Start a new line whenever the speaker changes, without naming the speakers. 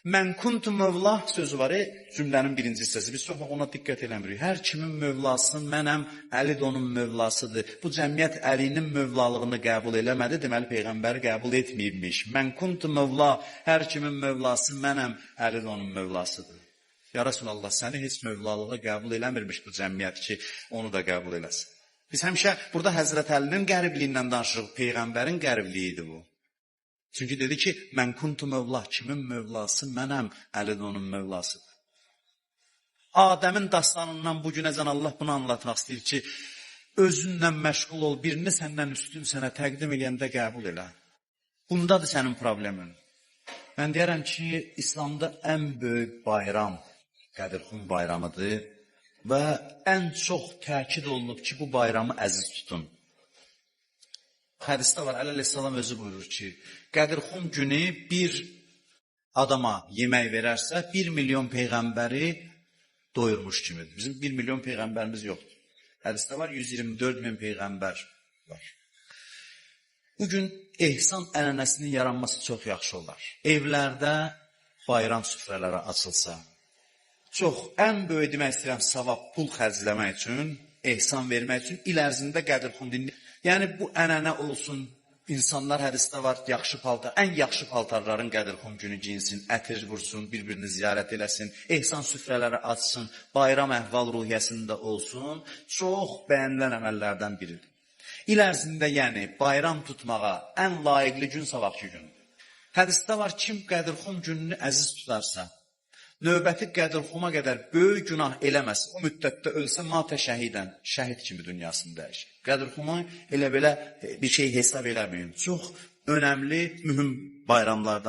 Mən kuntu mövlah sözü var, cümlənin birinci hissəsi. Biz çox ona diqqət eləmirik. Hər kimin mövlası mənəm, Əli də onun mövlasıdır. Bu cəmiyyət Əlinin mövlalığını qəbul eləmədi, deməli Peyğəmbəri qəbul etməyibmiş. Mən kuntu mövlah, hər kimin mövlası mənəm, Əli də onun mövlasıdır. Ya Rasulallah, səni heç mövlalığa qəbul eləmirmiş bu cəmiyyət ki, onu da qəbul eləsin. Biz həmişə burada Həzrət Əlinin qəribliyindən danışırıq, Peyğəmbərin qəribliyi idi bu. Çünki dedi ki, mən kuntu mövlah, kimin mövlası mənəm, Əli də onun mövlasıdır. Adəmin dastanından bu günəcən Allah bunu anlatmaq istəyir ki, özünlə məşğul ol, birini səndən üstün sənə təqdim edəndə qəbul elə. Bundadır sənin problemin. Mən deyərəm ki, İslamda ən böyük bayram Qədirxum bayramıdır və ən çox təkid olunub ki, bu bayramı əziz tutun. Hədisdə var, Əleyhisselam özü buyurur ki, Qədirxum günü bir adama yemək verərsə, 1 milyon peyğəmbəri doyurmuş kimidir. Bizim 1 milyon peyğəmbərimiz yoxdur. Hədisdə var, 124 min peyğəmbər var. Bugün ehsan ənənəsinin yaranması çox yaxşı olar. Evlərdə bayram süfrələri açılsa, çox ən böyük demək istəyirəm, savab pul xərcləmək üçün, ehsan vermək üçün il ərzində Qədirxum dinləyir. Yəni, bu ənənə olsun, insanlar hədisdə var, yaxşı paltar, ən yaxşı paltarların Qədirxum günü giyinsin, ətir vursun, bir-birini ziyarət eləsin, ehsan süfrələri açsın, bayram əhval ruhiyyəsində olsun, çox bəyənilən əməllərdən biridir. İl ərzində, yəni, bayram tutmağa ən layiqli gün savaqki gündür. Hədisdə var, kim Qədirxum gününü əziz tutarsa, növbəti Qədirxuma qədər böyük günah eləməz, o müddətdə ölsə matə şəhidən, şəhid kimi dünyasını dəyişir. Qədirxumu elə belə bir şey hesab eləməyin. Çox önəmli, mühüm bayramlardan